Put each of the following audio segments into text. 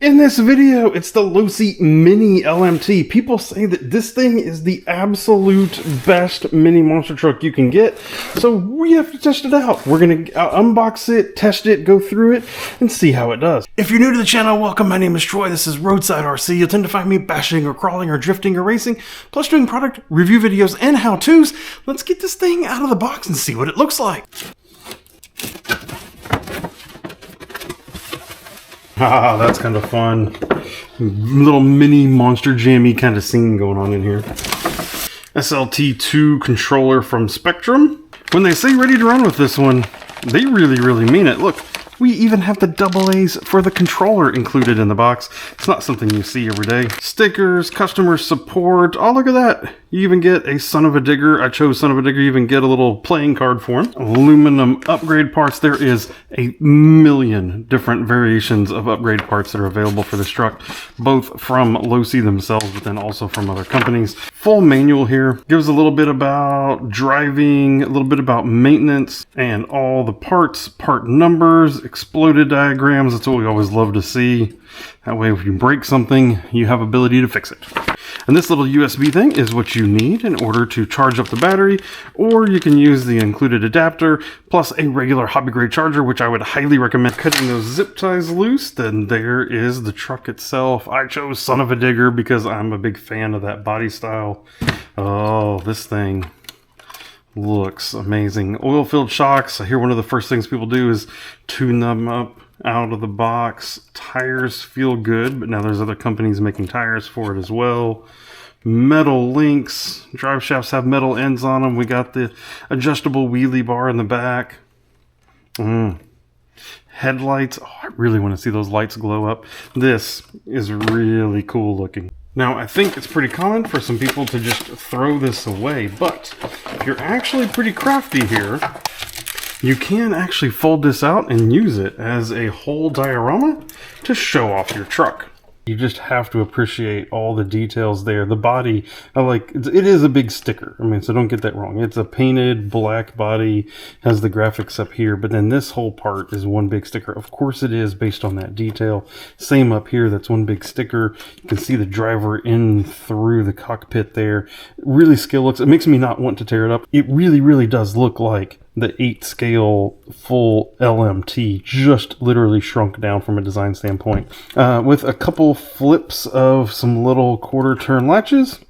In this video, it's the Losi Mini-LMT. People say that this thing is the absolute best mini monster truck you can get, so we have to test it out. We're going to unbox it, test it, go through it, and see how it does. If you're new to the channel, welcome. My name is Troy. This is RoadsideRC. You'll tend to find me bashing or crawling or drifting or racing, plus doing product review videos and how-tos. Let's get this thing out of the box and see what it looks like. Ah, that's kind of fun. Little mini monster jammy kind of scene going on in here. SLT2 controller from Spectrum. When they say ready to run with this one, they really mean it. Look, we even have the AA's for the controller included in the box. It's not something you see every day. Stickers, customer support. Oh, look at that. You even get a son of a digger. I chose son of a digger. You even get a little playing card for him. Aluminum upgrade parts. There is a million different variations of upgrade parts that are available for this truck, both from Losi themselves, but then also from other companies. Full manual here. Gives a little bit about driving, a little bit about maintenance, and all the parts, part numbers, exploded diagrams. That's what we always love to see. That way, if you break something, you have ability to fix it. And this little USB thing is what you need in order to charge up the battery, or you can use the included adapter plus a regular hobby grade charger, which I would highly recommend. Cutting those zip ties loose, then there is the truck itself. I chose son of a digger because I'm a big fan of that body style. Oh, this thing looks amazing. Oil-filled shocks. I hear one of the first things people do is tune them up out of the box. Tires feel good, but now there's other companies making tires for it as well. Metal links. Drive shafts have metal ends on them. We got the adjustable wheelie bar in the back. Headlights. Oh, I really want to see those lights glow up. This is really cool looking. Now, I think it's pretty common for some people to just throw this away, but if you're actually pretty crafty here, you can actually fold this out and use it as a whole diorama to show off your truck. You just have to appreciate all the details there. The body, it is a big sticker. I mean, so don't get that wrong. It's a painted black body, has the graphics up here, but then this whole part is one big sticker. Of course it is based on that detail. Same up here, that's one big sticker. You can see the driver in through the cockpit there. Really skill looks. It makes me not want to tear it up. It really does look like the 8 scale full LMT, just literally shrunk down from a design standpoint. With a couple flips of some little quarter turn latches,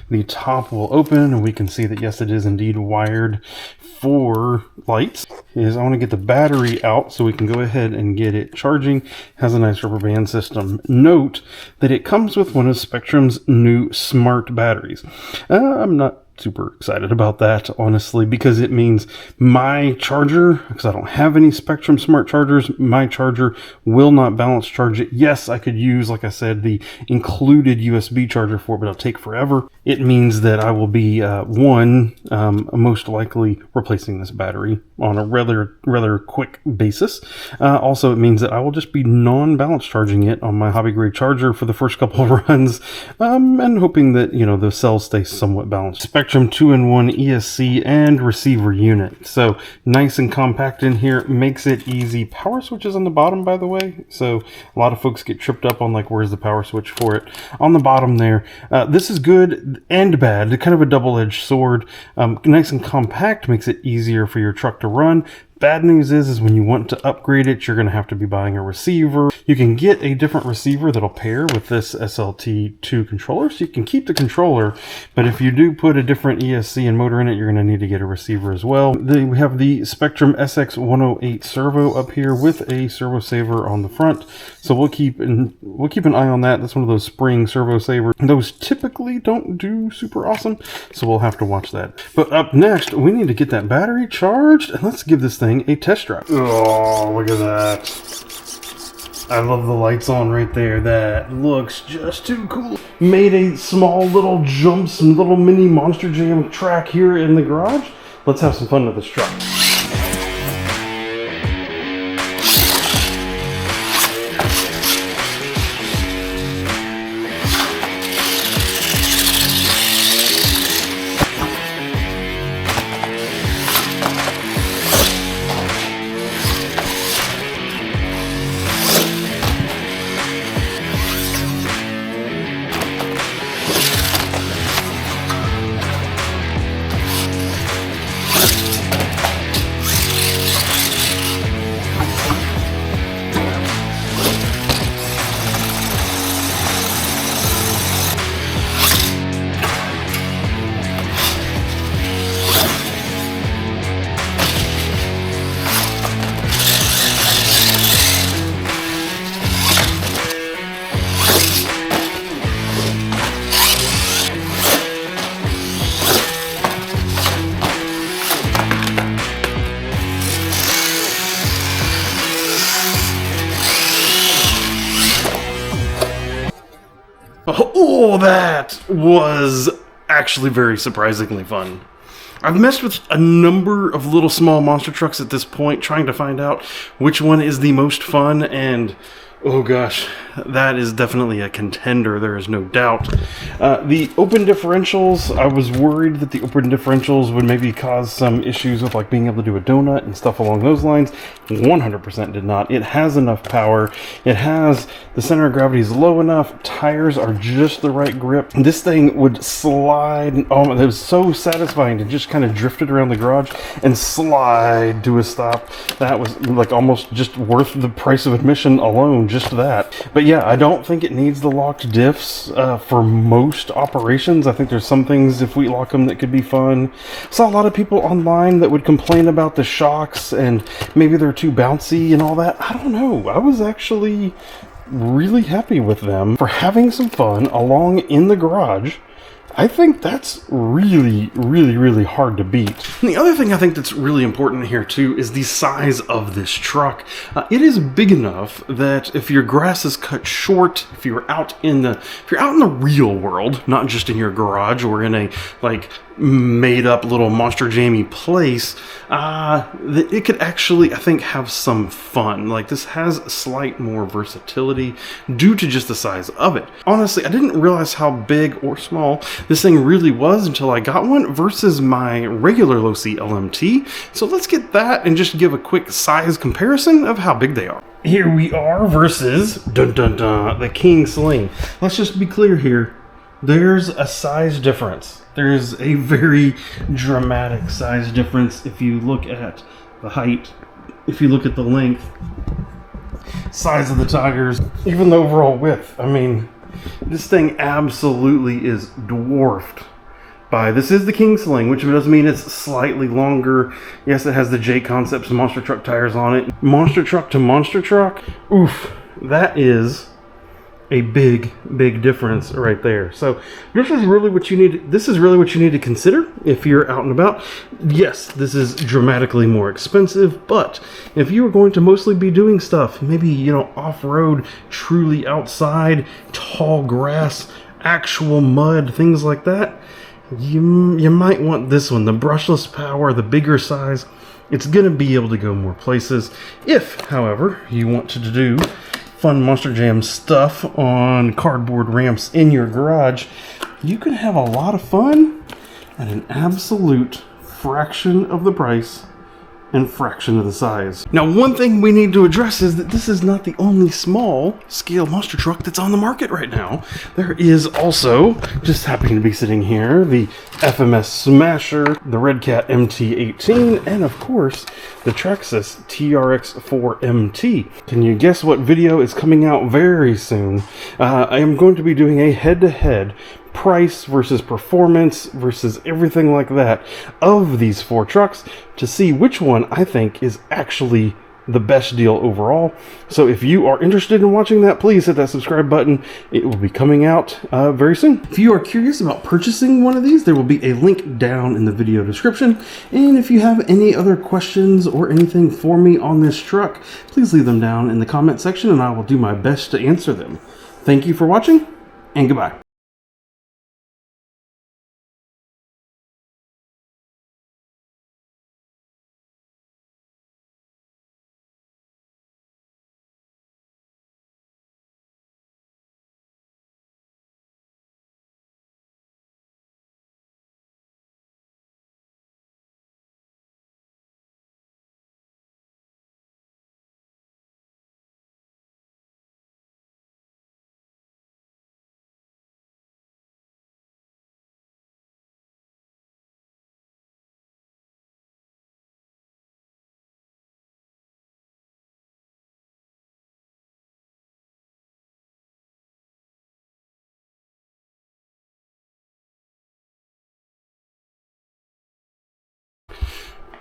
the top will open and we can see that yes, it is indeed wired for lights. I want to get the battery out so we can go ahead and get it charging. Has a nice rubber band system. Note that it comes with one of Spectrum's new smart batteries. I'm not super excited about that, honestly, because it means my charger, because I don't have any Spectrum smart chargers, my charger will not balance charge it. Yes, I could use, like I said, the included USB charger for it, but it'll take forever. It means that I will be, most likely replacing this battery on a rather quick basis. Also, it means that I will just be non-balance charging it on my hobby grade charger for the first couple of runs, and hoping that, the cells stay somewhat balanced. Spectrum 2-in-1 ESC and receiver unit. So nice and compact in here, makes it easy. Power switch is on the bottom, by the way. So a lot of folks get tripped up on where's the power switch for it? On the bottom there. This is good and bad. Kind of a double-edged sword. Nice and compact, makes it easier for your truck to run. Bad news is when you want to upgrade it, you're going to have to be buying a receiver. You can get a different receiver that'll pair with this SLT2 controller, so you can keep the controller, but if you do put a different ESC and motor in it, you're going to need to get a receiver as well. Then we have the Spectrum SX108 servo up here with a servo saver on the front, so we'll keep an eye on that. That's one of those spring servo savers. Those typically don't do super awesome, so we'll have to watch that. But up next, we need to get that battery charged, and let's give this thing a test drive. Oh, look at that. I love the lights on right there. That looks just too cool. Made a small little jumps and little mini monster jam track here in the garage. Let's have some fun with this truck. Oh, that was actually very surprisingly fun. I've messed with a number of little small monster trucks at this point, trying to find out which one is the most fun, and oh gosh, that is definitely a contender, there is no doubt. The open differentials, I was worried that the open differentials would maybe cause some issues with like being able to do a donut and stuff along those lines. 100% did not. It has enough power. It has, the center of gravity is low enough. Tires are just the right grip. This thing would slide. Oh, it was so satisfying to just kind of drift it around the garage and slide to a stop. That was like almost just worth the price of admission alone, just that. But yeah, I don't think it needs the locked diffs for most operations. I think there's some things, if we lock them, that could be fun. Saw a lot of people online that would complain about the shocks and maybe they're too bouncy and all that. I don't know. I was actually really happy with them for having some fun along in the garage. I think that's really, really, really hard to beat. And the other thing I think that's really important here too is the size of this truck. It is big enough that if your grass is cut short, if you're out in the real world, not just in your garage or in a like made up little monster jammy place, it could actually, I think, have some fun. Like, this has slight more versatility due to just the size of it. Honestly, I didn't realize how big or small this thing really was until I got one versus my regular Losi LMT. So let's get that and just give a quick size comparison of how big they are. Here we are versus the King Sling. Let's just be clear here. There's a size difference. There's a very dramatic size difference if you look at the height, if you look at the length, size of the tires, even the overall width. I mean, this thing absolutely is dwarfed by, this is the King Sling, which does mean it's slightly longer. Yes, it has the J Concepts monster truck tires on it. Monster truck to monster truck, oof, that is a big difference right there. So this is really what you need to consider if you're out and about. Yes, this is dramatically more expensive, but if you are going to mostly be doing stuff, maybe, you know, off-road, truly outside, tall grass, actual mud, things like that, you might want this one. The brushless power, the bigger size, it's gonna be able to go more places. If, however, you want to do fun Monster Jam stuff on cardboard ramps in your garage, you can have a lot of fun at an absolute fraction of the price and fraction of the size. Now, one thing we need to address is that this is not the only small scale monster truck that's on the market right now. There is also, just happening to be sitting here, the FMS Smasher, the Red Cat MT18, and of course, the Traxxas TRX4MT. Can you guess what video is coming out very soon? I am going to be doing a head-to-head price versus performance versus everything like that of these four trucks to see which one I think is actually the best deal overall. So if you are interested in watching that, please hit that subscribe button. It will be coming out very soon. If you are curious about purchasing one of these, there will be a link down in the video description. And if you have any other questions or anything for me on this truck, please leave them down in the comment section and I will do my best to answer them. Thank you for watching, and goodbye.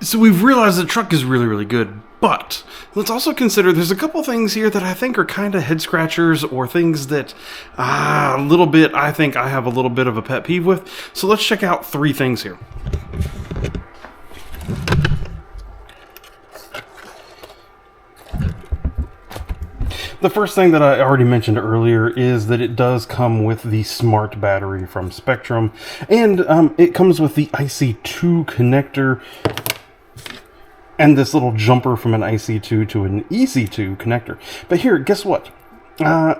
So we've realized the truck is really, really good, but let's also consider there's a couple things here that I think are kind of head scratchers or things that I think I have a little bit of a pet peeve with. So let's check out three things here. The the first thing that I already mentioned earlier is that it does come with the smart battery from Spectrum, and it comes with the IC2 connector and this little jumper from an IC2 to an EC2 connector. But here, guess what?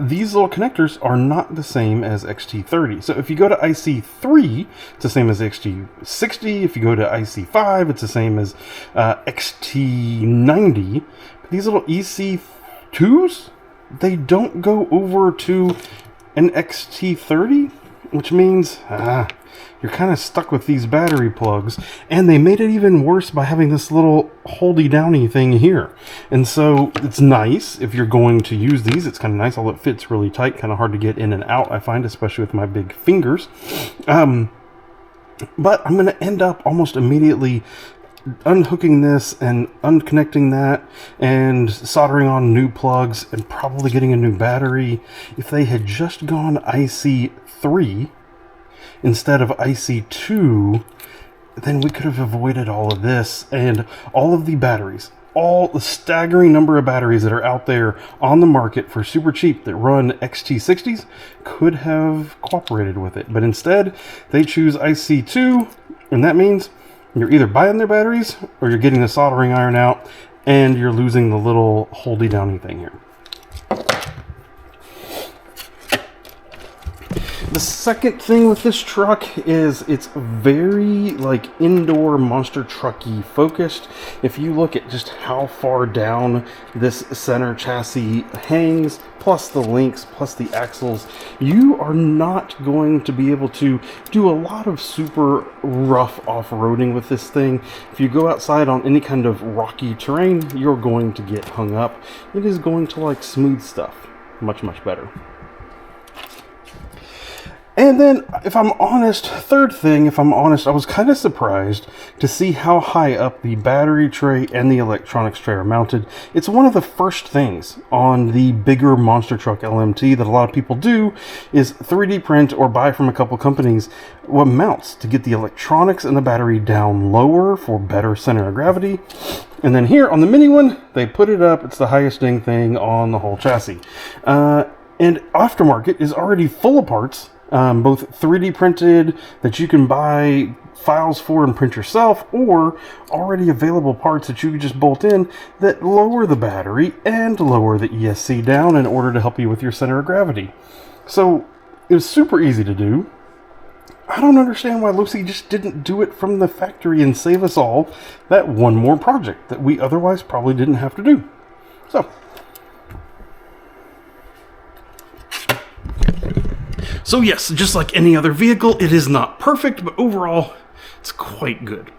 These little connectors are not the same as XT30. So if you go to IC3, it's the same as XT60. If you go to IC5, it's the same as XT90. But these little EC2s, they don't go over to an XT30, which means you're kind of stuck with these battery plugs, and they made it even worse by having this little holdy downy thing here. And so it's nice if you're going to use these. It's kind of nice, although it fits really tight, kind of hard to get in and out, I find, especially with my big fingers. But I'm going to end up almost immediately unhooking this and unconnecting that and soldering on new plugs and probably getting a new battery. If they had just gone IC3 instead of IC2, then we could have avoided all of this, and all of the batteries, all the staggering number of batteries that are out there on the market for super cheap that run XT60s could have cooperated with it. But instead, they choose IC2, and that means you're either buying their batteries or you're getting the soldering iron out, and you're losing the little holdy downy thing here. The second thing with this truck is it's very like indoor monster trucky focused. If you look at just how far down this center chassis hangs, plus the links, plus the axles, you are not going to be able to do a lot of super rough off-roading with this thing. If you go outside on any kind of rocky terrain, you're going to get hung up. It is going to like smooth stuff much, much better. And then, if I'm honest, third thing, if I'm honest, I was kind of surprised to see how high up the battery tray and the electronics tray are mounted. It's one of the first things on the bigger monster truck LMT that a lot of people do is 3D print or buy from a couple companies what mounts to get the electronics and the battery down lower for better center of gravity. And then here on the mini one, they put it up. It's the highest dang thing on the whole chassis. And aftermarket is already full of parts, both 3D printed that you can buy files for and print yourself, or already available parts that you can just bolt in that lower the battery and lower the ESC down in order to help you with your center of gravity. So it was super easy to do. I don't understand why Losi just didn't do it from the factory and save us all that one more project that we otherwise probably didn't have to do. So yes, just like any other vehicle, it is not perfect, but overall, it's quite good.